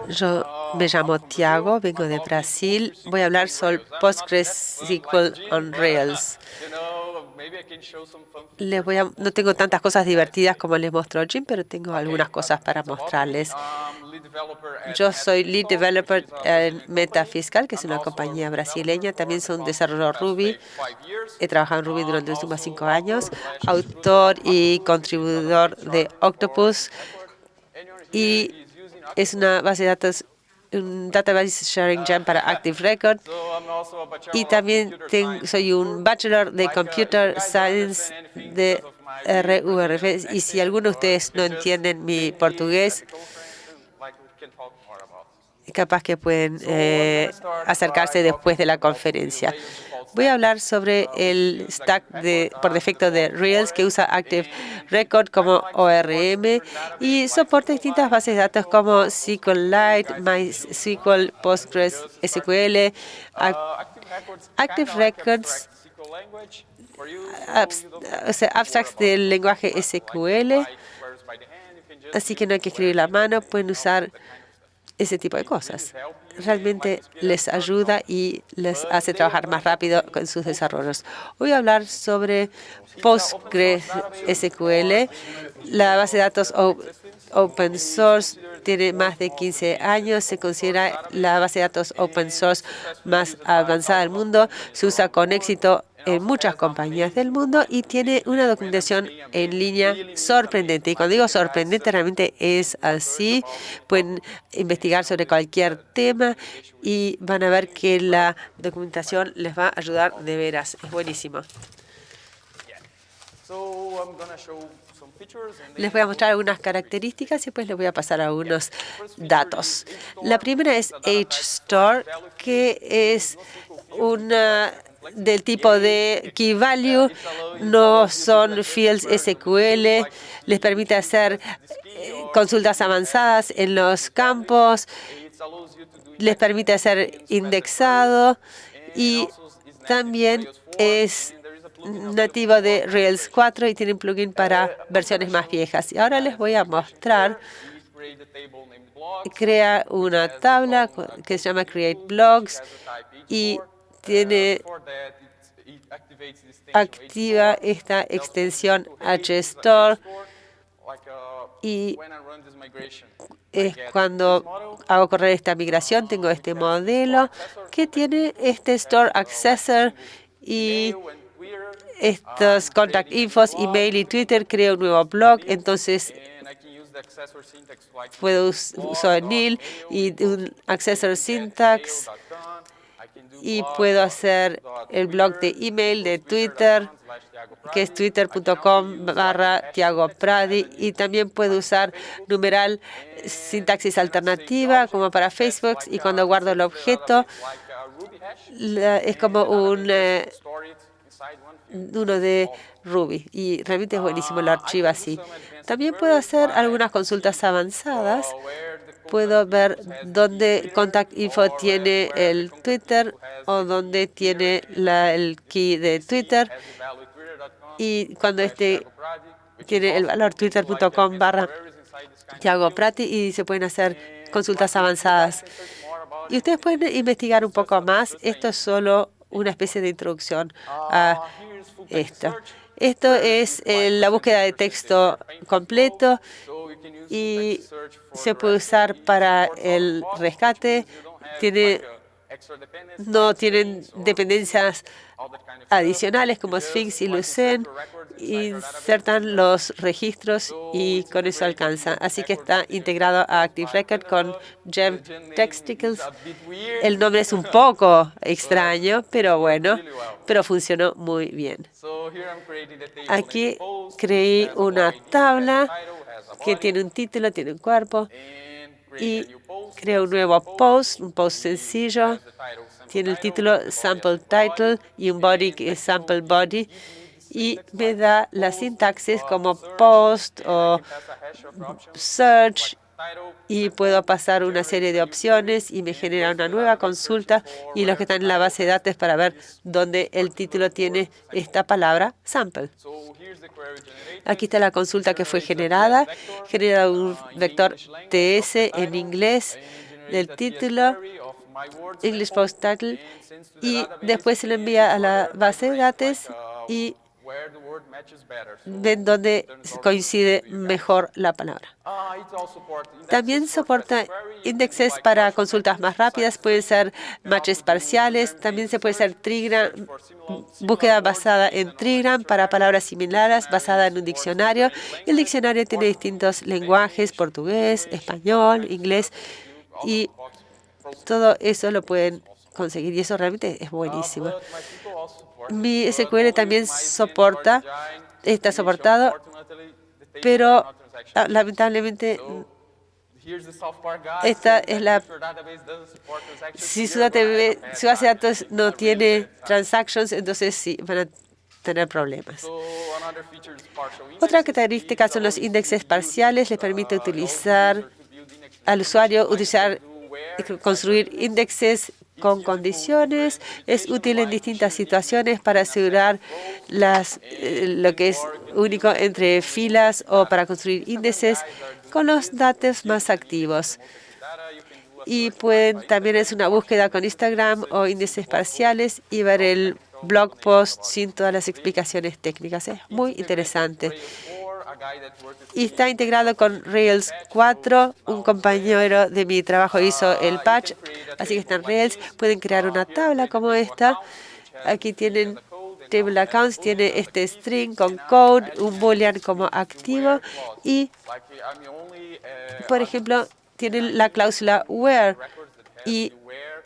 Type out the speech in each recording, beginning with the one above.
Yo me llamo Tiago, vengo de Brasil. Voy a hablar sobre PostgreSQL on Rails. No tengo tantas cosas divertidas como les mostró Jim, pero tengo algunas cosas para mostrarles. Yo soy Lead Developer en MetaFiscal, que es una compañía brasileña. También soy un desarrollador Ruby. He trabajado en Ruby durante los últimos 5 años. Autor y contribuidor de Octopus. Y es una base de datos, un database sharing jam para Active Record. Y también soy un Bachelor de Computer Science de RURF. Y si alguno de ustedes no entienden mi portugués, capaz que pueden acercarse después de la conferencia. Voy a hablar sobre el stack por defecto de Rails que usa Active Record como ORM y soporta distintas bases de datos como SQLite, MySQL, PostgreSQL. Active Records, abstracts del lenguaje SQL, así que no hay que escribir a mano, pueden usar ese tipo de cosas. Realmente les ayuda y les hace trabajar más rápido con sus desarrollos. Voy a hablar sobre PostgreSQL. La base de datos open source tiene más de 15 años. Se considera la base de datos open source más avanzada del mundo. Se usa con éxito en muchas compañías del mundo y tiene una documentación en línea sorprendente. Y cuando digo sorprendente, realmente es así. Pueden investigar sobre cualquier tema y van a ver que la documentación les va a ayudar de veras. Es buenísimo. Les voy a mostrar algunas características y después les voy a pasar algunos datos. La primera es HStore, que es una del tipo de key value, no son fields SQL, les permite hacer consultas avanzadas en los campos, les permite hacer indexado y también es nativo de Rails 4 y tiene un plugin para versiones más viejas. Y ahora les voy a mostrar. Crea una tabla que se llama Create Blogs y activa esta extensión HStore y cuando hago correr esta migración tengo este modelo que tiene este Store Accessor y estos contact infos, email y Twitter. Creo un nuevo blog, entonces puedo usar nil y un accessor syntax y puedo hacer el blog de email de Twitter, que es twitter.com/Tiago Pradi, y también puedo usar numeral sintaxis alternativa como para Facebook, y cuando guardo el objeto es como uno de Ruby, y realmente es buenísimo el archivo así. También puedo hacer algunas consultas avanzadas. Puedo ver dónde Contact Info tiene el Twitter o dónde tiene el key de Twitter. Y cuando tiene el valor twitter.com/Tiago Prati y se pueden hacer consultas avanzadas. Y ustedes pueden investigar un poco más. Esto es solo una especie de introducción a esto. Esto es la búsqueda de texto completo y se puede usar para el rescate. No tienen dependencias adicionales como Sphinx y Lucene. Insertan los registros y con eso alcanza. Así que está integrado a Active Record con Gem Texticles. El nombre es un poco extraño, pero bueno, pero funcionó muy bien. Aquí creé una tabla que tiene un título, tiene un cuerpo, y creo un nuevo post, un post sencillo. Tiene el título Sample Title y un body que es Sample Body. Y me da la sintaxis como post o search y puedo pasar una serie de opciones y me genera una nueva consulta y los que están en la base de datos para ver dónde el título tiene esta palabra sample. Aquí está la consulta que fue generada. Genera un vector TS en inglés del título, English Post Title, y después se lo envía a la base de datos y ven dónde coincide mejor la palabra. También soporta indexes para consultas más rápidas, pueden ser matches parciales, también se puede hacer trigram, búsqueda basada en trigram para palabras similares, basada en un diccionario. El diccionario tiene distintos lenguajes, portugués, español, inglés, y todo eso lo pueden conseguir y eso realmente es buenísimo. Mi SQL también está soportado, pero lamentablemente esta es si su base de datos no tiene transactions, entonces sí, van a tener problemas. Otra característica son los índices parciales. Les permite utilizar al usuario construir índices con condiciones. Es útil en distintas situaciones para asegurar lo que es único entre filas o para construir índices con los datos más activos. Y también es una búsqueda con Instagram o índices parciales y ver el blog post sin todas las explicaciones técnicas. Es muy interesante. Y está integrado con Rails 4. Un compañero de mi trabajo hizo el patch, así que está en Rails. Pueden crear una tabla como esta. Aquí tienen Table Accounts, tiene este string con code, un boolean como activo y, por ejemplo, tienen la cláusula where y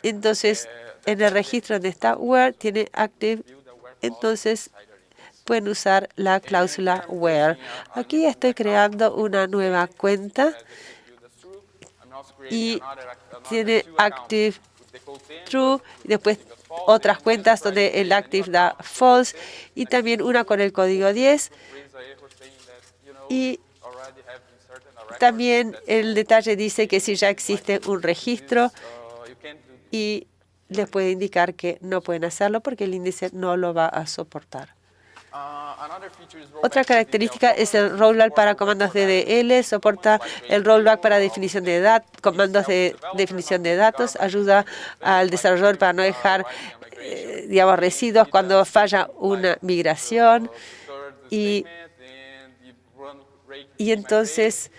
entonces en el registro donde está where tiene active, entonces pueden usar la cláusula where. Aquí estoy creando una nueva cuenta y tiene active true y después otras cuentas donde el active da false y también una con el código 10 y también el detalle dice que si ya existe un registro y les puede indicar que no pueden hacerlo porque el índice no lo va a soportar. Otra característica es el rollback para comandos DDL. Soporta el rollback para definición de comandos de definición de datos. Ayuda al desarrollador para no dejar residuos cuando falla una migración. Y entonces,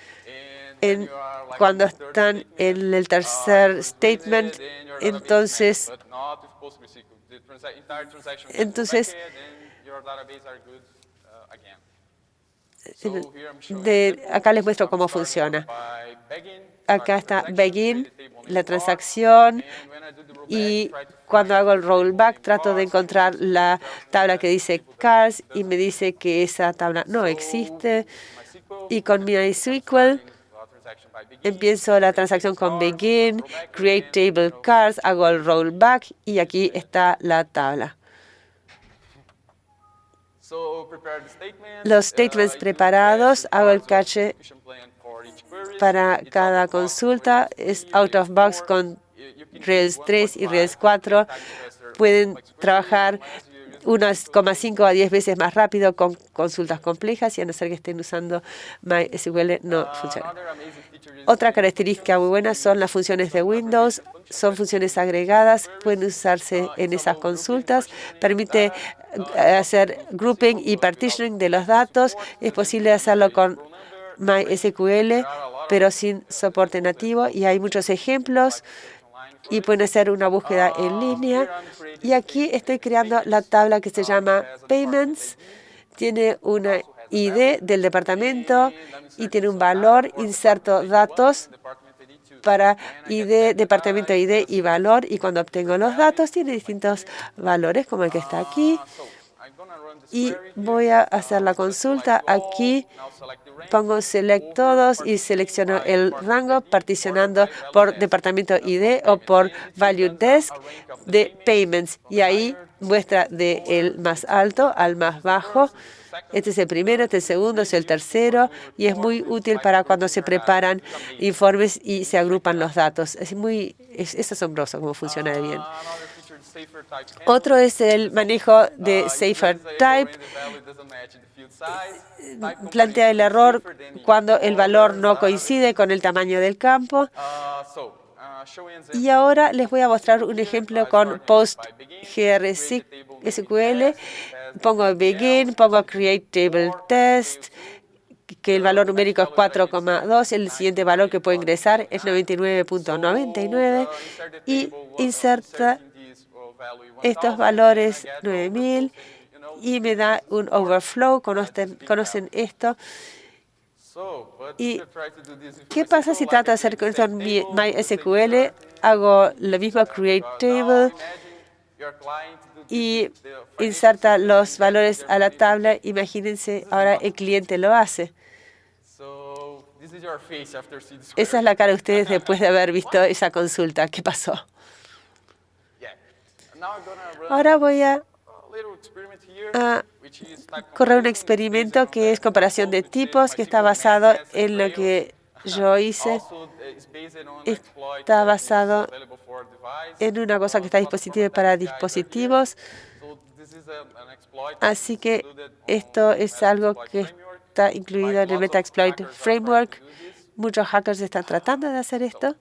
cuando están en el tercer statement, entonces acá les muestro cómo funciona. Acá está begin, la transacción, y cuando hago el rollback trato de encontrar la tabla que dice cars y me dice que esa tabla no existe. Y con mi MySQL empiezo la transacción con begin, create table cars, hago el rollback y aquí está la tabla. Los statements preparados, hago el cache para cada consulta, es out of box con Rails 3 y Rails 4. Pueden trabajar 1,5 a 10 veces más rápido con consultas complejas y a no ser que estén usando MySQL no funciona. Otra característica muy buena son las funciones de Windows. Son funciones agregadas, pueden usarse en esas consultas. Permite hacer grouping y partitioning de los datos. Es posible hacerlo con MySQL, pero sin soporte nativo. Y hay muchos ejemplos. Y pueden hacer una búsqueda en línea. Y aquí estoy creando la tabla que se llama Payments. Tiene una ID del departamento y tiene un valor, inserto datos para ID, departamento ID y valor. Y cuando obtengo los datos, tiene distintos valores, como el que está aquí. Y voy a hacer la consulta. Aquí pongo select todos y selecciono el rango particionando por departamento ID o por value desk de payments. Y ahí muestra del más alto al más bajo. Este es el primero, este es el segundo, este es el tercero, y es muy útil para cuando se preparan informes y se agrupan los datos. Es asombroso cómo funciona de bien. Otro es el manejo de Safer Type. Plantea el error cuando el valor no coincide con el tamaño del campo. Y ahora les voy a mostrar un ejemplo con PostgreSQL. Pongo begin, pongo create table test, que el valor numérico es 4,2. El siguiente valor que puedo ingresar es 99.99 y inserta estos valores 9000 y me da un overflow. ¿Conocen esto? ¿Y qué pasa si trato de hacer con esto en MySQL? Hago lo mismo, create table, y inserta los valores a la tabla. Imagínense, ahora el cliente lo hace. Esa es la cara de ustedes después de haber visto esa consulta. ¿Qué pasó? Ahora voy a correr un experimento que es comparación de tipos, que está basado en lo que yo hice. Está basado en una cosa que está disponible para dispositivos. Así que esto es algo que está incluido en el Metaxploit Framework. Muchos hackers están tratando de hacer esto.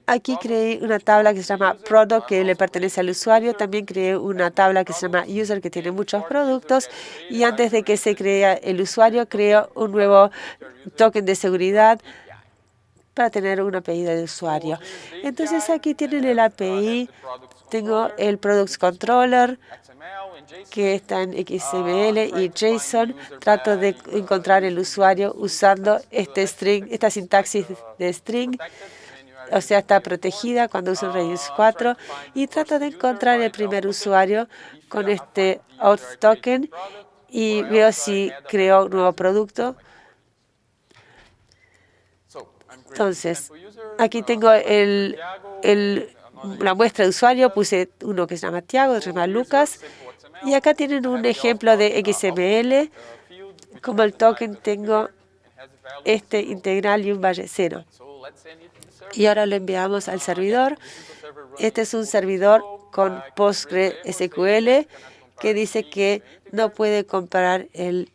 Aquí creé una tabla que se llama Product, que le pertenece al usuario. También creé una tabla que se llama User, que tiene muchos productos. Y antes de que se crea el usuario, creo un nuevo token de seguridad para tener una API de usuario. Entonces aquí tienen el API. Tengo el Products Controller, que está en XML y JSON. Trato de encontrar el usuario usando esta sintaxis de string. O sea, está protegida cuando uso un Redis 4. Y trato de encontrar el primer usuario con este auth token y veo si creo un nuevo producto. Entonces, aquí tengo la muestra de usuario. Puse uno que se llama Tiago, otro se llama Lucas. Y acá tienen un ejemplo de XML. Como el token tengo este integral y un valle 0. Y ahora lo enviamos al servidor. Este es un servidor con PostgreSQL que dice que no puede comparar el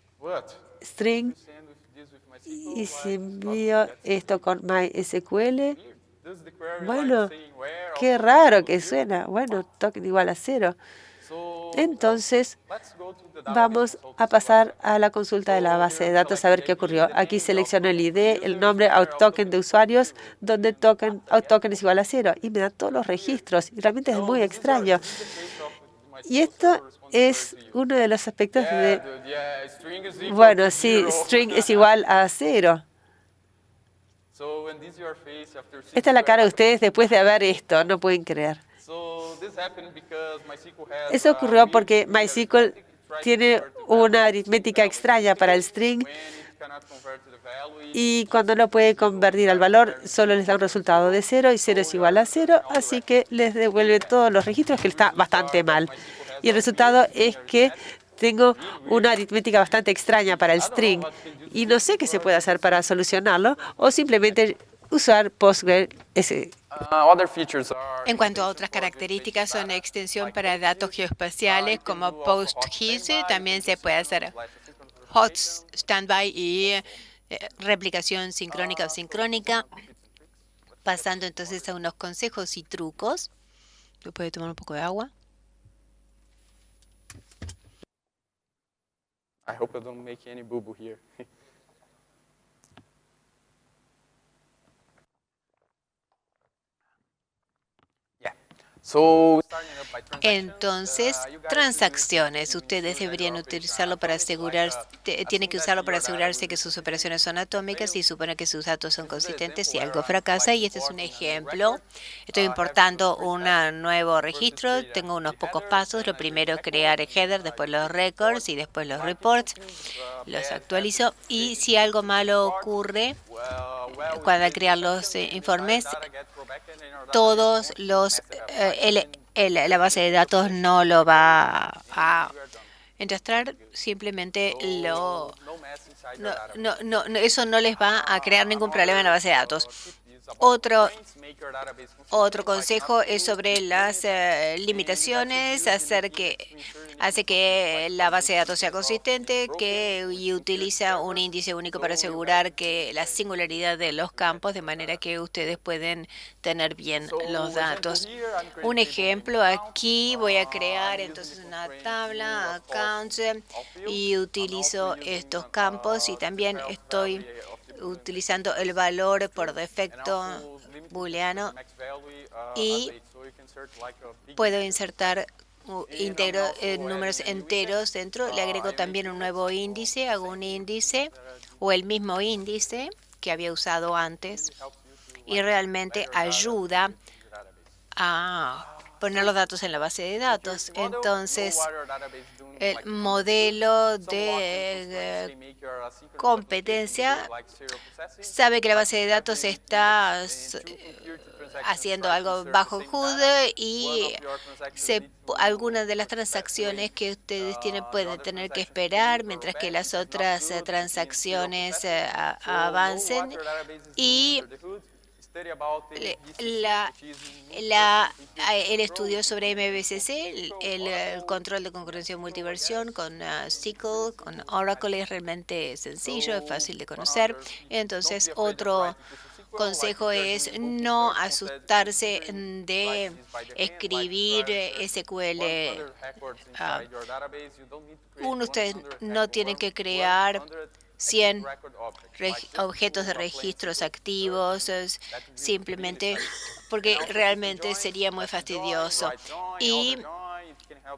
string. Y si envío esto con MySQL, bueno, qué raro que suena. Bueno, token igual a 0. Entonces, vamos a pasar a la consulta de la base de datos a ver qué ocurrió. Aquí selecciono el ID, el nombre, token de usuarios, donde token es igual a 0. Y me da todos los registros. Y realmente es muy extraño. Y esto es uno de los aspectos de... Bueno, sí, string es igual a 0. Esta es la cara de ustedes después de ver esto. No pueden creer. Eso ocurrió porque MySQL tiene una aritmética extraña para el string y cuando no puede convertir al valor, solo les da un resultado de 0 y 0 es igual a 0, así que les devuelve todos los registros, que está bastante mal. Y el resultado es que tengo una aritmética bastante extraña para el string y no sé qué se puede hacer para solucionarlo o simplemente usar PostgreSQL. En cuanto a otras características, son extensión para datos geoespaciales como PostGIS. También se puede hacer hot standby y replicación sincrónica o sincrónica. Pasando entonces a unos consejos y trucos. ¿Puede tomar un poco de agua? I hope I don't make any boo-boo here. Entonces, transacciones. Ustedes deberían utilizarlo para tienen que usarlo para asegurarse que sus operaciones son atómicas y supone que sus datos son consistentes si algo fracasa. Y este es un ejemplo. Estoy importando un nuevo registro. Tengo unos pocos pasos. Lo primero es crear el header, después los records y después los reports. Los actualizo. Y si algo malo ocurre, cuando crear los informes, todos los la base de datos no lo va a Entrastrar simplemente No mess inside your database. eso no les va a crear ningún problema en la base de datos. Is about Otro constraints, make your database consistent, Otro like consejo not es to sobre las limitaciones, hace que la base de datos sea consistente, y utiliza un índice único para asegurar que la singularidad de los campos, de manera que ustedes pueden tener bien los datos. Un ejemplo, aquí voy a crear entonces una tabla, accounts, y utilizo estos campos, y también estoy utilizando el valor por defecto booleano, y puedo insertar números enteros dentro. Le agrego también un nuevo índice, hago un índice o el mismo índice que había usado antes, y realmente ayuda a poner los datos en la base de datos. Entonces, el modelo de competencia sabe que la base de datos está haciendo algo bajo HUD, y algunas de las transacciones que ustedes pueden tener que esperar mientras que las otras transacciones avancen, y el estudio sobre MVCC, el control de concurrencia multiversión con SQL, con Oracle, es realmente sencillo, es fácil de conocer. Entonces, otro consejo es no asustarse de escribir SQL. Ustedes no tienen que crear 100 objetos de registros activos, simplemente porque realmente sería muy fastidioso. Y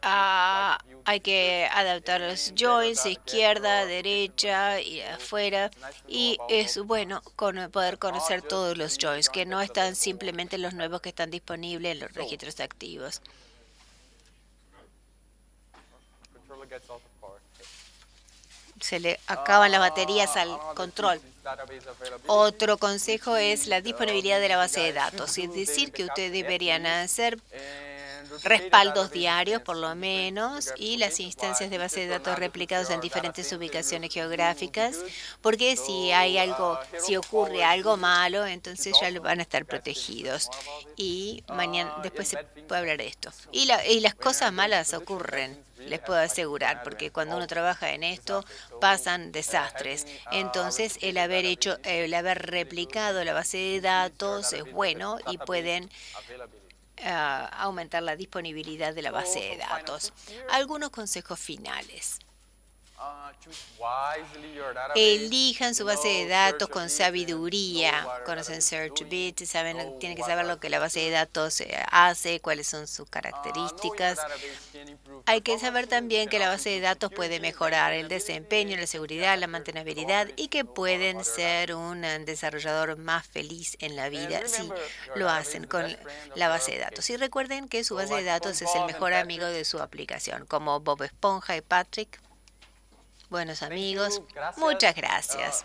hay que adaptar los joins, izquierda, derecha y afuera, y es bueno poder conocer todos los joins, que no están simplemente los nuevos que están disponibles en los registros activos. Se le acaban las baterías al control. Otro consejo es la disponibilidad de la base de datos, es decir, que ustedes deberían hacer respaldos diarios por lo menos, y las instancias de base de datos replicados en diferentes ubicaciones geográficas, porque si ocurre algo malo, entonces ya van a estar protegidos. Y después se puede hablar de esto. Y las cosas malas ocurren, les puedo asegurar, porque cuando uno trabaja en esto pasan desastres. Entonces, el haber replicado la base de datos es bueno, y pueden aumentar la disponibilidad de la base de datos. Algunos consejos finales. Elijan su base de datos con sabiduría. Conocen Searchbit, tienen que saber lo que la base de datos hace, cuáles son sus características. Hay que saber también que la base de datos puede mejorar el desempeño, la seguridad, la mantenibilidad, y que pueden ser un desarrollador más feliz en la vida si lo hacen con la base de datos. Y recuerden que su base de datos es el mejor amigo de su aplicación, como Bob Esponja y Patrick. Buenos amigos, muchas gracias.